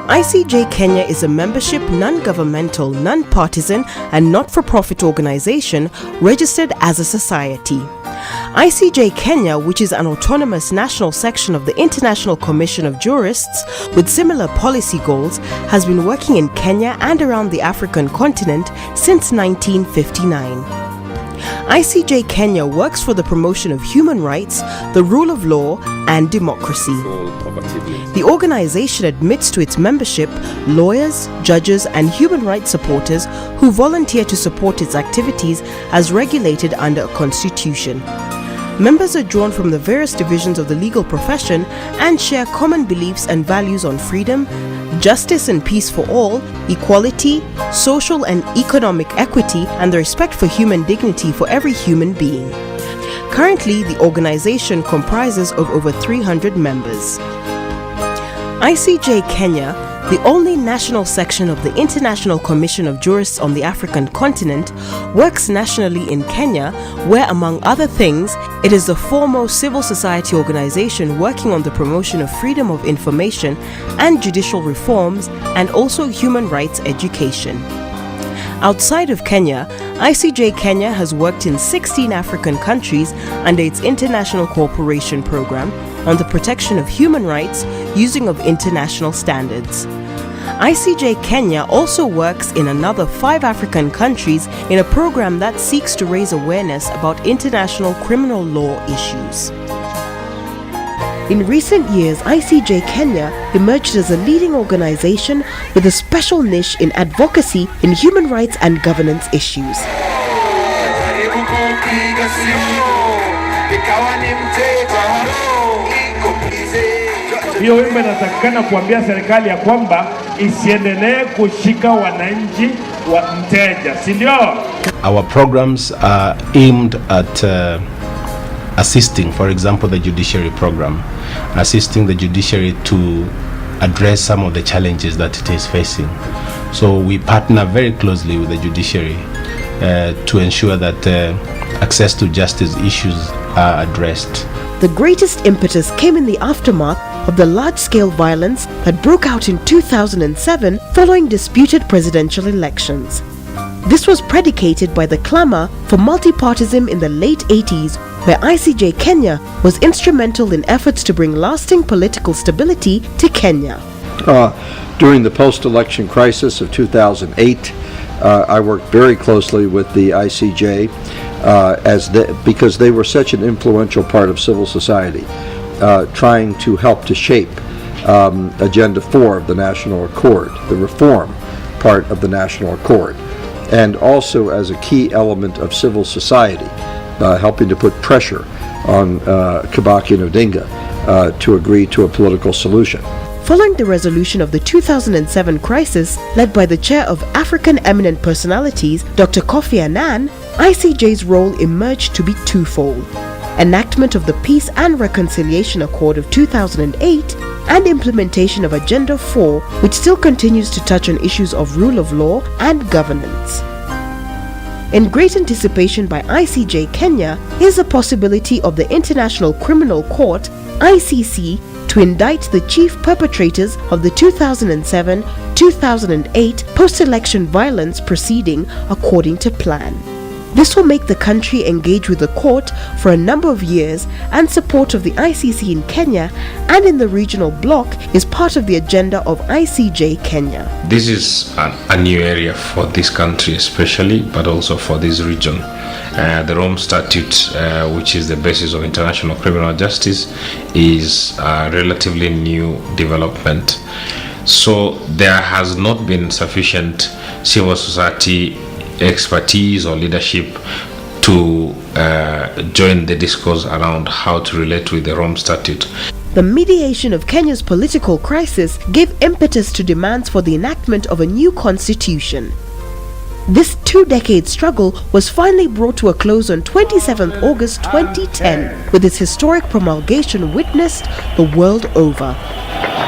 ICJ Kenya is a membership, non-governmental, non-partisan and not-for-profit organization registered as a society. ICJ Kenya, which is an autonomous national section of the International Commission of Jurists with similar policy goals, has been working in Kenya and around the African continent since 1959. ICJ Kenya works for the promotion of human rights, the rule of law, and democracy. The organization admits to its membership lawyers, judges, and human rights supporters who volunteer to support its activities as regulated under a constitution. Members are drawn from the various divisions of the legal profession and share common beliefs and values on freedom, justice and peace for all, equality, social and economic equity, and the respect for human dignity for every human being. Currently, the organization comprises of over 300 members. ICJ Kenya, the only national section of the International Commission of Jurists on the African continent, works nationally in Kenya, where, among other things, it is the foremost civil society organization working on the promotion of freedom of information and judicial reforms, and also human rights education. Outside of Kenya, ICJ Kenya has worked in 16 African countries under its International Cooperation Program on the protection of human rights using of international standards. ICJ Kenya also works in another 5 African countries in a program that seeks to raise awareness about international criminal law issues. In recent years, ICJ Kenya emerged as a leading organization with a special niche in advocacy in human rights and governance issues. Hiyo wimbo inatakikana kuambia serikali ya kwamba isiendelee kushika wananchi wa mteja, si ndio? Our programs are aimed at assisting, for example, the judiciary program, assisting the judiciary to address some of the challenges that it is facing. So we partner very closely with the judiciary to ensure that access to justice issues are addressed. The greatest impetus came in the aftermath of the large-scale violence that broke out in 2007 following disputed presidential elections. This was predicated by the clamor for multipartism in the late 80s, where ICJ Kenya was instrumental in efforts to bring lasting political stability to Kenya. During the post-election crisis of 2008, I worked very closely with the ICJ because they were such an influential part of civil society, trying to help to shape Agenda 4 of the National Accord, the reform part of the National Accord, and also as a key element of civil society, helping to put pressure on Kibaki and Odinga to agree to a political solution. Following the resolution of the 2007 crisis, led by the chair of African Eminent Personalities, Dr. Kofi Annan, ICJ's role emerged to be twofold: enactment of the Peace and Reconciliation Accord of 2008 and implementation of Agenda 4, which still continues to touch on issues of rule of law and governance. In great anticipation by ICJ Kenya is the possibility of the International Criminal Court, ICC, to indict the chief perpetrators of the 2007-2008 post-election violence proceeding according to plan. This will make the country engage with the court for a number of years, and support of the ICC in Kenya and in the regional bloc is part of the agenda of ICJ Kenya. This is a new area for this country especially, but also for this region. The Rome Statute, which is the basis of international criminal justice, is a relatively new development. So there has not been sufficient civil society expertise or leadership to join the discourse around how to relate with the Rome Statute. The mediation of Kenya's political crisis gave impetus to demands for the enactment of a new constitution. This 2-decade struggle was finally brought to a close on 27th August 2010, with its historic promulgation witnessed the world over.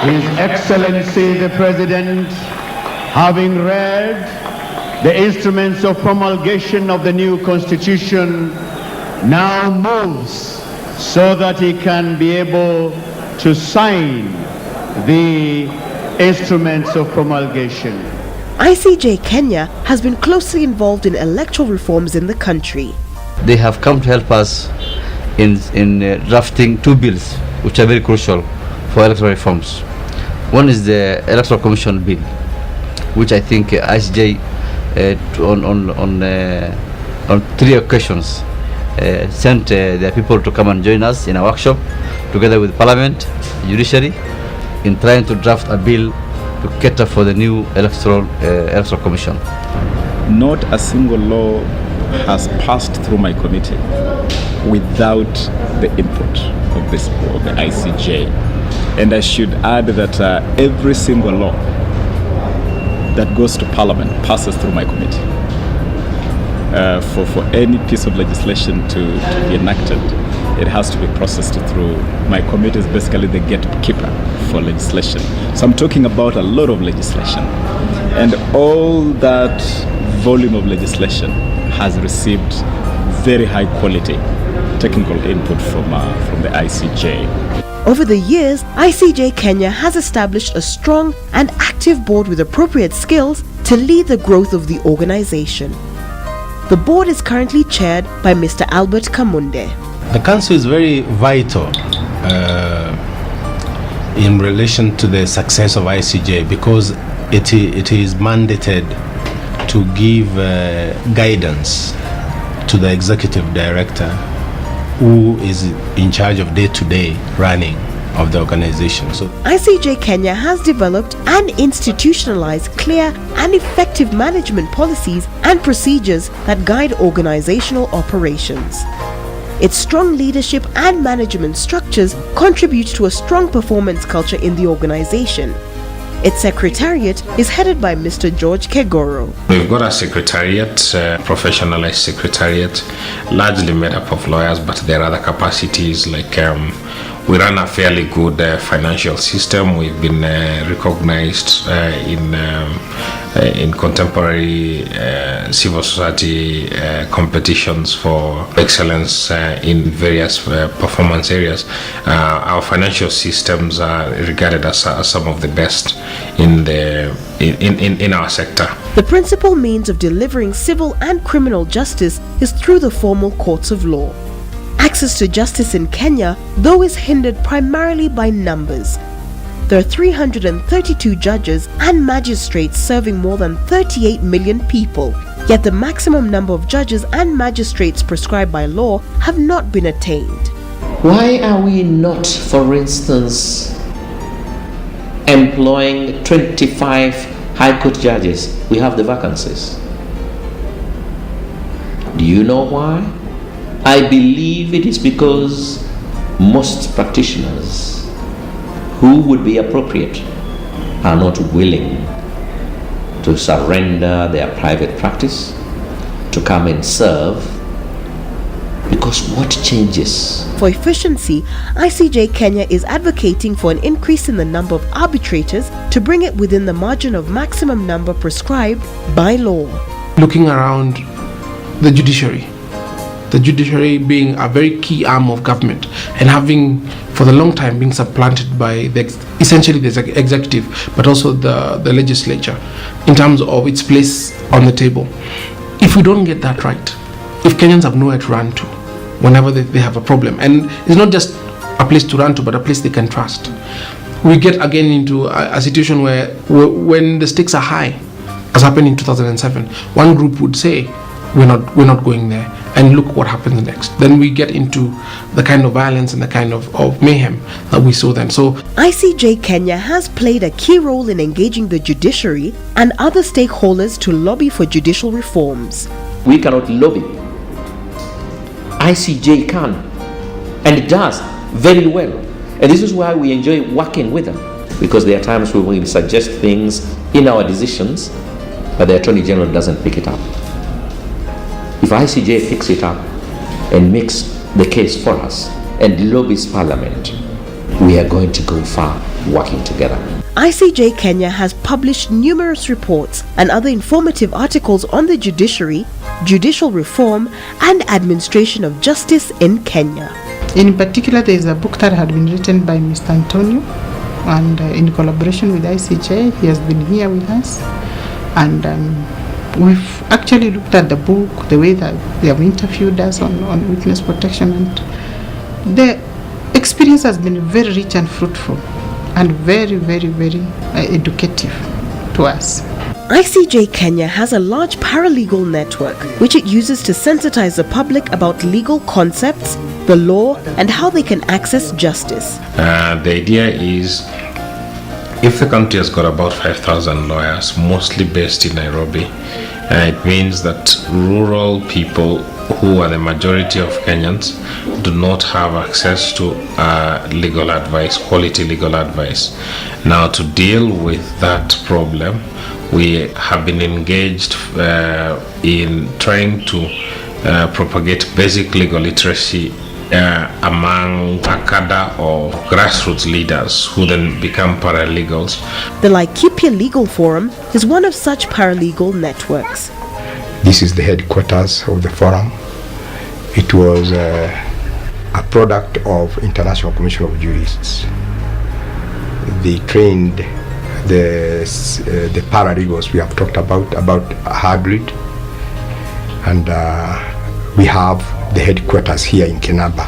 His Excellency the President, having read the instruments of promulgation of the new constitution, now moves so that he can be able to sign the instruments of promulgation. ICJ Kenya has been closely involved in electoral reforms in the country. They have come to help us in drafting two bills which are very crucial for electoral reforms. One is the Electoral Commission bill, which I think ICJ on 3 occasions sent their people to come and join us in a workshop together with Parliament, Judiciary, in trying to draft a bill to cater for the new Electoral Commission. Not a single law has passed through my committee without the input of the ICJ. And I should add that every single law that goes to Parliament passes through my committee. For any piece of legislation to be enacted, it has to be processed through my committee. Is basically the gatekeeper for legislation. So I'm talking about a lot of legislation, and all that volume of legislation has received very high quality technical input from the ICJ. Over the years, ICJ Kenya has established a strong and active board with appropriate skills to lead the growth of the organization. The board is currently chaired by Mr. Albert Kamunde. The council is very vital in relation to the success of ICJ because it is mandated to give guidance to the executive director who is in charge of day-to-day running of the organization. So ICJ Kenya has developed and institutionalized clear and effective management policies and procedures that guide organizational operations. Its strong leadership and management structures contribute to a strong performance culture in the organization. Its secretariat is headed by Mr. George Kegoro. We've got a secretariat, professionalized secretariat, largely made up of lawyers, but there are other capacities like we run a fairly good financial system. We've been recognized in contemporary civil society competitions for excellence in various performance areas. Our financial systems are regarded as some of the best in our sector. The principal means of delivering civil and criminal justice is through the formal courts of law. Access to justice in Kenya, though, is hindered primarily by numbers. There are 332 judges and magistrates serving more than 38 million people, yet the maximum number of judges and magistrates prescribed by law have not been attained. Why are we not, for instance, employing 25 High Court judges? We have the vacancies. Do you know why? I believe it is because most practitioners who would be appropriate are not willing to surrender their private practice to come and serve, because what changes? For efficiency, ICJ Kenya is advocating for an increase in the number of arbitrators to bring it within the margin of maximum number prescribed by law. Looking around the judiciary being a very key arm of government and having for the long time being supplanted by essentially the executive, but also the legislature in terms of its place on the table. If we don't get that right, if Kenyans have nowhere to run to whenever they have a problem, and it's not just a place to run to, but a place they can trust, we get again into a situation where when the stakes are high, as happened in 2007, one group would say, we're not going there, and look what happens next. Then we get into the kind of violence and the kind of mayhem that we saw then. So ICJ Kenya has played a key role in engaging the judiciary and other stakeholders to lobby for judicial reforms. We cannot lobby. ICJ can, and it does very well. And this is why we enjoy working with them, because there are times where we suggest things in our decisions, but the Attorney General doesn't pick it up. If ICJ picks it up and makes the case for us and lobbies Parliament, we are going to go far working together. ICJ Kenya has published numerous reports and other informative articles on the judiciary, judicial reform, and administration of justice in Kenya. In particular, there is a book that had been written by Mr. Antonio and in collaboration with ICJ, he has been here with us, and we've actually looked at the book, the way that they have interviewed us on witness protection, and the experience has been very rich and fruitful and very, very, very educative to us. ICJ Kenya has a large paralegal network which it uses to sensitize the public about legal concepts, the law, and how they can access justice. The idea is, if the country has got about 5,000 lawyers, mostly based in Nairobi, it means that rural people, who are the majority of Kenyans, do not have access to legal advice, quality legal advice. Now, to deal with that problem, we have been engaged in trying to propagate basic legal literacy among a cadre of grassroots leaders who then become paralegals. The Laikipia Legal Forum is one of such paralegal networks. This is the headquarters of the forum. It was a product of International Commission of Jurists. They trained the paralegals we have talked about 100, and we have the headquarters here in Kenaba.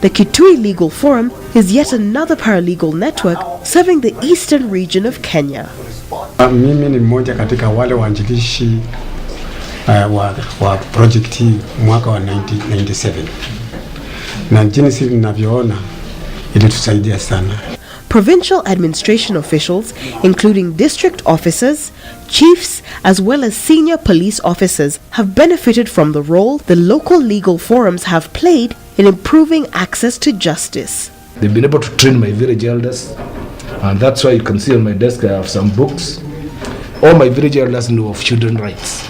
The Kitui Legal Forum is yet another paralegal network serving the eastern region of Kenya. Mimi ni mmoja katika wale waanzilishi wa project hii mwaka wa 1997, na jinsi ninavyoona ilitusaidia sana. Provincial administration officials, including district officers, chiefs, as well as senior police officers, have benefited from the role the local legal forums have played in improving access to justice. They've been able to train my village elders, and that's why you can see on my desk I have some books. All my village elders know of children's rights,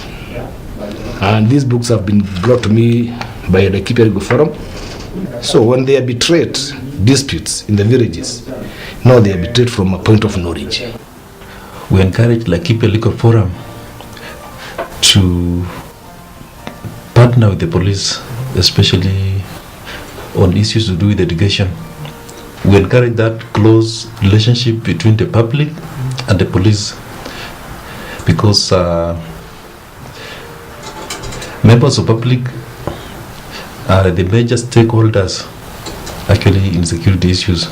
and these books have been brought to me by the Laikipia Legal Forum. So when they arbitrate disputes in the villages, now they arbitrate from a point of knowledge. We encourage Laikipia Legal Forum to partner with the police, especially on issues to do with education. We encourage that close relationship between the public and the police, because members of public are the major stakeholders actually in security issues.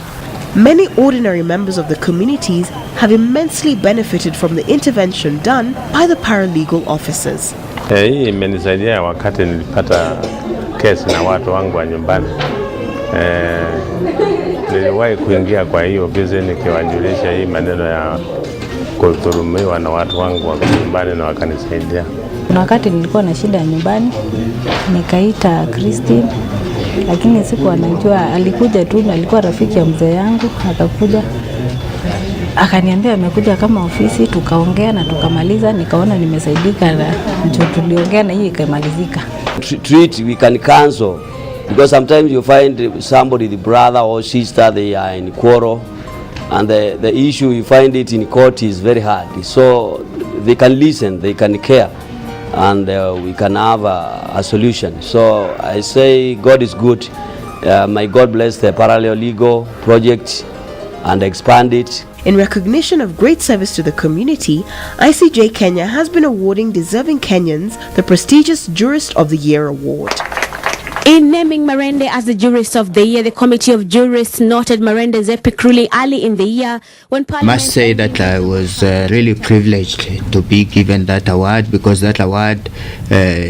Many ordinary members of the communities have immensely benefited from the intervention done by the paralegal officers. Hii imenisaidia wakati nilipata kesi na watu wangu wa nyumbani. Niliwahi kuingia kwa hiyo ofisi nikiwajulisha hii maneno ya kudhulumiwa na watu wangu wa nyumbani, na wakanisaidia. Kuna wakati nilikuwa na shida nyumbani, nikaita Christine, lakini siku anajua, alikuja tu, alikuwa rafiki ya mzee yangu, akakuja akaniambia amekuja kama ofisi, tukaongea na tukamaliza, nikaona nimesaidika, na ndio tuliongea na hii ikamalizika. Treat we can cancel, because sometimes you find somebody, the brother or sister, they are in quarrel, and the issue you find it in court is very hard. So they can listen, they can care, and we can have a solution. So I say God is good. May God bless the parallel legal project and expand it. In recognition of great service to the community, ICJ Kenya has been awarding deserving Kenyans the prestigious Jurist of the Year award. In naming Marende as the Jurist of the Year, the Committee of Jurists noted Marende's epic ruling early in the year when Parliament... I must say that I was really privileged to be given that award, because that award,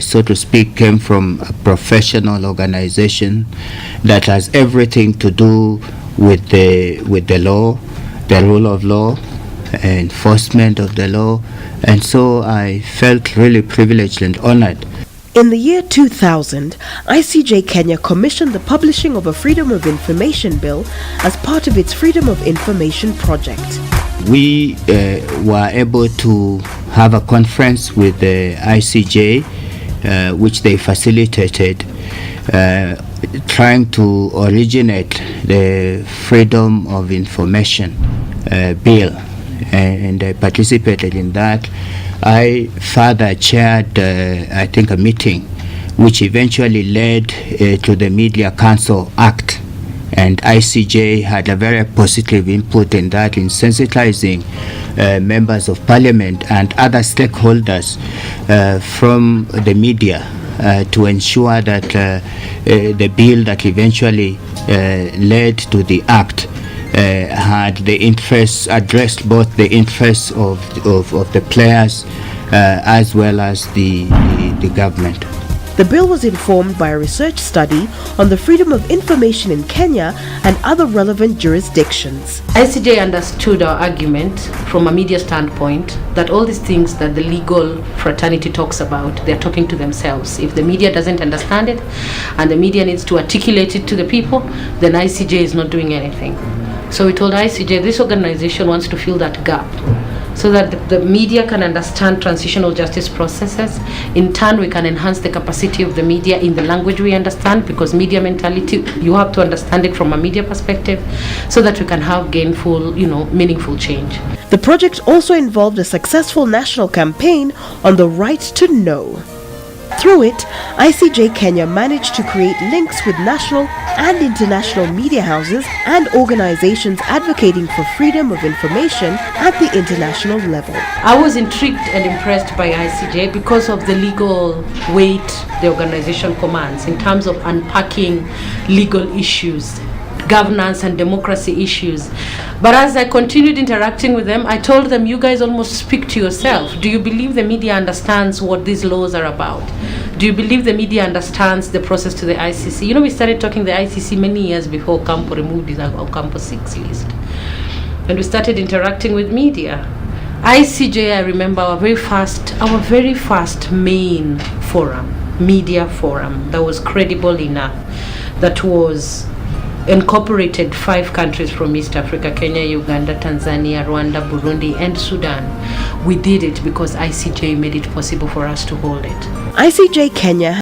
so to speak, came from a professional organization that has everything to do with the law, the rule of law, enforcement of the law, and so I felt really privileged and honored. In the year 2000, ICJ Kenya commissioned the publishing of a Freedom of Information Bill as part of its Freedom of Information project. We were able to have a conference with the ICJ, which they facilitated, trying to originate the Freedom of Information Bill, and I participated in that. I further chaired, I think, a meeting which eventually led to the Media Council Act, and ICJ had a very positive input in that, in sensitizing members of parliament and other stakeholders from the media to ensure that the bill that eventually led to the act had the interests, addressed both the interests of the players as well as the government. The bill was informed by a research study on the freedom of information in Kenya and other relevant jurisdictions. ICJ understood our argument from a media standpoint that all these things that the legal fraternity talks about, they're talking to themselves. If the media doesn't understand it and the media needs to articulate it to the people, then ICJ is not doing anything. So we told ICJ this organization wants to fill that gap, so that the media can understand transitional justice processes. In turn, we can enhance the capacity of the media in the language we understand, because media mentality, you have to understand it from a media perspective, so that we can have gainful, meaningful change. The project also involved a successful national campaign on the right to know. Through it, ICJ Kenya managed to create links with national and international media houses and organizations advocating for freedom of information at the international level. I was intrigued and impressed by ICJ because of the legal weight the organization commands in terms of unpacking legal issues, governance and democracy issues. But as I continued interacting with them, I told them, you guys almost speak to yourself. Do you believe the media understands what these laws are about? Do you believe the media understands the process to the ICC? We started talking the ICC many years before Campo removed his Campo 6 list. And we started interacting with media. ICJ, I remember our very first main forum, media forum, that was credible enough, that was incorporated 5 countries from East Africa: Kenya, Uganda, Tanzania, Rwanda, Burundi, and Sudan. We did it because ICJ made it possible for us to hold it. ICJ Kenya